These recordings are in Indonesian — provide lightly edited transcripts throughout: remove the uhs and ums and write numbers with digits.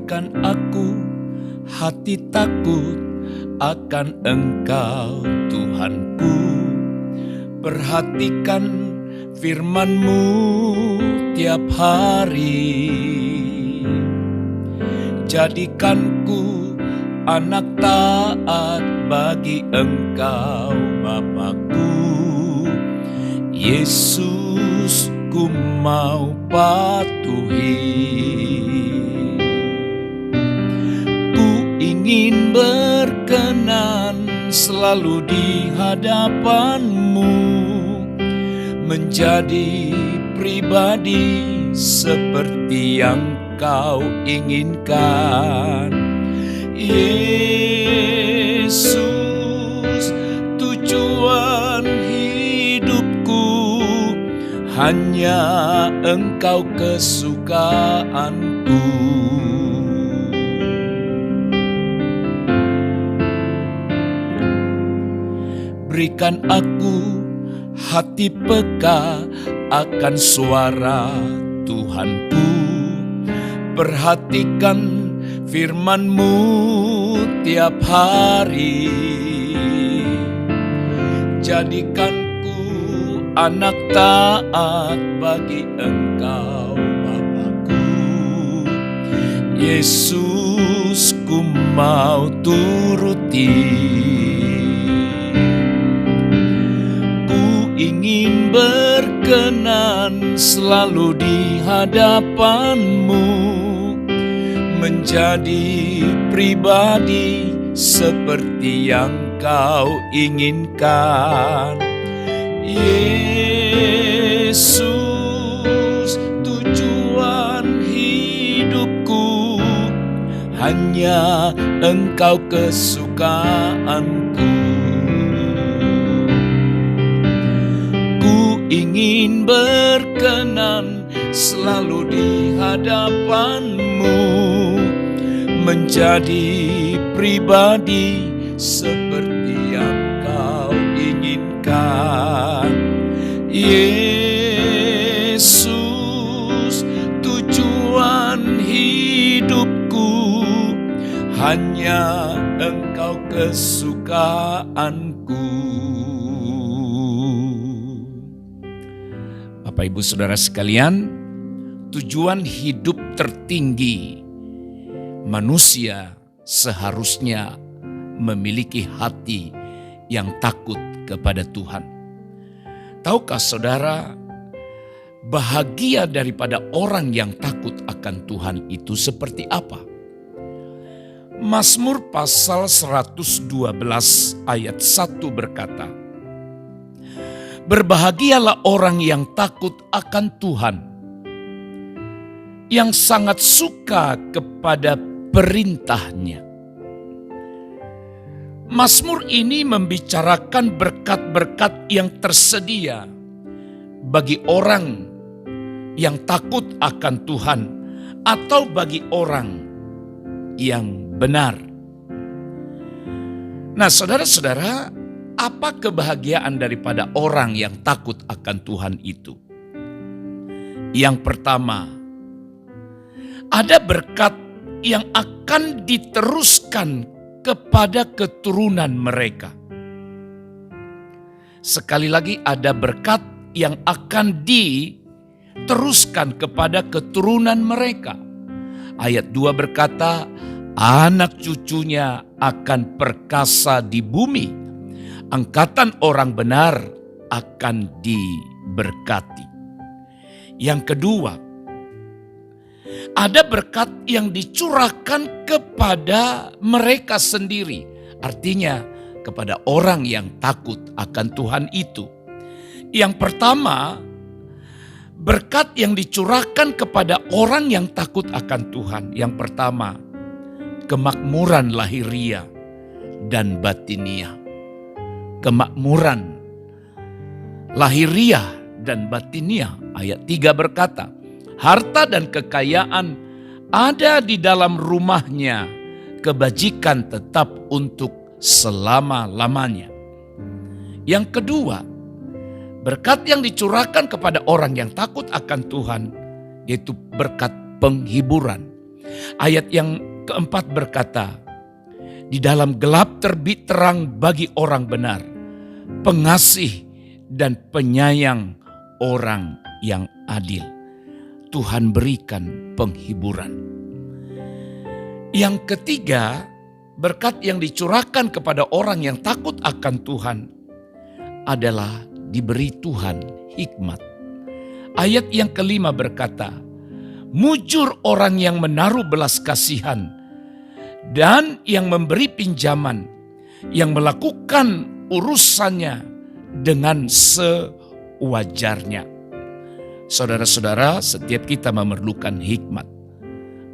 Berikan aku hati takut akan Engkau Tuhanku. Perhatikan firman-Mu tiap hari. Jadikanku anak taat bagi Engkau Bapa-Ku. Yesus, ku mau patuhi. Ku ingin berkenan selalu di hadapan-Mu, menjadi pribadi seperti yang Kau inginkan. Yesus, tujuan hidupku hanya Engkau kesukaanku. Berikan aku hati peka akan suara Tuhanku. Perhatikan firman-Mu tiap hari. Jadikanku anak taat bagi Engkau Bapa-Ku. Yesus, ku mau turuti. Ku ingin berkenan selalu di hadapan-Mu, menjadi pribadi seperti yang Kau inginkan. Yesus, tujuan hidupku hanya Engkau kesukaanku. Ku ingin berkenan selalu di hadapan-Mu, menjadi pribadi seperti yang Kau inginkan. Yesus, tujuan hidupku hanya Engkau kesukaanku. Bapak Ibu Saudara sekalian, tujuan hidup tertinggi manusia seharusnya memiliki hati yang takut kepada Tuhan. Tahukah saudara, bahagia daripada orang yang takut akan Tuhan itu seperti apa? Mazmur pasal 112 ayat 1 berkata, berbahagialah orang yang takut akan Tuhan, yang sangat suka kepada perintah-Nya. Mazmur ini membicarakan berkat-berkat yang tersedia bagi orang yang takut akan Tuhan atau bagi orang yang benar. Nah, saudara-saudara, apa kebahagiaan daripada orang yang takut akan Tuhan itu? Yang pertama, ada berkat yang akan diteruskan kepada keturunan mereka. Sekali lagi, ada berkat yang akan diteruskan kepada keturunan mereka. Ayat 2 berkata, anak cucunya akan perkasa di bumi, angkatan orang benar akan diberkati. Yang kedua, ada berkat yang dicurahkan kepada mereka sendiri. Artinya kepada orang yang takut akan Tuhan itu. Yang pertama, berkat yang dicurahkan kepada orang yang takut akan Tuhan. Yang pertama, kemakmuran lahiriah dan batiniah. Kemakmuran lahiriah dan batiniah. Ayat 3 berkata, harta dan kekayaan ada di dalam rumahnya, kebajikan tetap untuk selama-lamanya. Yang kedua, berkat yang dicurahkan kepada orang yang takut akan Tuhan, yaitu berkat penghiburan. Ayat yang keempat berkata, di dalam gelap terbit terang bagi orang benar, pengasih dan penyayang orang yang adil. Tuhan berikan penghiburan. Yang ketiga, berkat yang dicurahkan kepada orang yang takut akan Tuhan adalah diberi Tuhan hikmat. Ayat yang kelima berkata, mujur orang yang menaruh belas kasihan dan yang memberi pinjaman, yang melakukan urusannya dengan sewajarnya. Saudara-saudara, setiap kita memerlukan hikmat.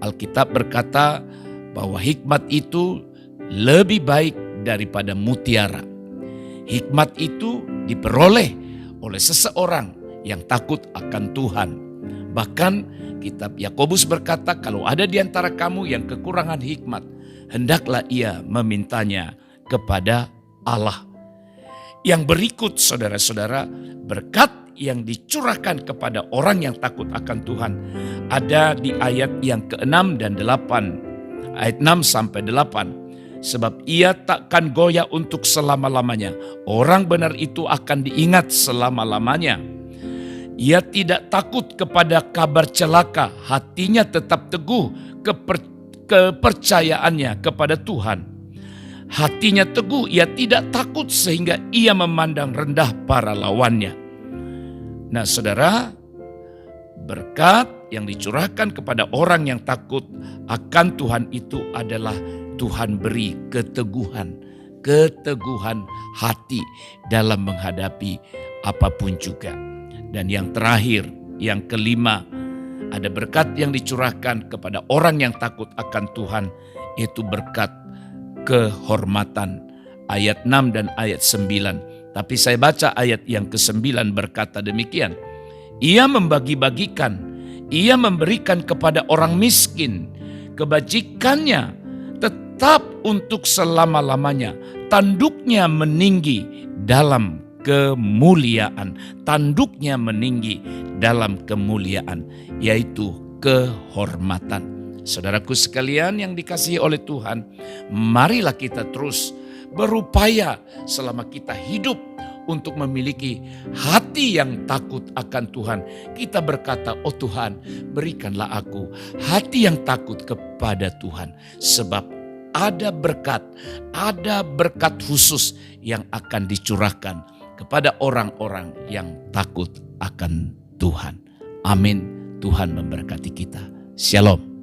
Alkitab berkata bahwa hikmat itu lebih baik daripada mutiara. Hikmat itu diperoleh oleh seseorang yang takut akan Tuhan. Bahkan kitab Yakobus berkata, kalau ada di antara kamu yang kekurangan hikmat, hendaklah ia memintanya kepada Allah. Yang berikut, saudara-saudara, berkat yang dicurahkan kepada orang yang takut akan Tuhan ada di ayat yang ke-6 dan 8. Ayat 6 sampai 8. Sebab ia takkan goyah untuk selama-lamanya. Orang benar itu akan diingat selama-lamanya. Ia tidak takut kepada kabar celaka, hatinya tetap teguh kepercayaannya kepada Tuhan. Hatinya teguh, ia tidak takut sehingga ia memandang rendah para lawannya. Nah saudara, berkat yang dicurahkan kepada orang yang takut akan Tuhan itu adalah Tuhan beri keteguhan hati dalam menghadapi apapun juga. Dan yang terakhir, yang kelima, ada berkat yang dicurahkan kepada orang yang takut akan Tuhan, yaitu berkat kehormatan. Ayat 6 dan ayat 9. Tapi saya baca ayat yang ke-9 berkata demikian. Ia membagi-bagikan, ia memberikan kepada orang miskin. Kebajikannya tetap untuk selama-lamanya. Tanduknya meninggi dalam kemuliaan. Tanduknya meninggi dalam kemuliaan, yaitu kehormatan. Saudaraku sekalian yang dikasihi oleh Tuhan, marilah kita terus berupaya selama kita hidup untuk memiliki hati yang takut akan Tuhan. Kita berkata, oh Tuhan, berikanlah aku hati yang takut kepada Tuhan. Sebab ada berkat khusus yang akan dicurahkan kepada orang-orang yang takut akan Tuhan. Amin. Tuhan memberkati kita. Shalom.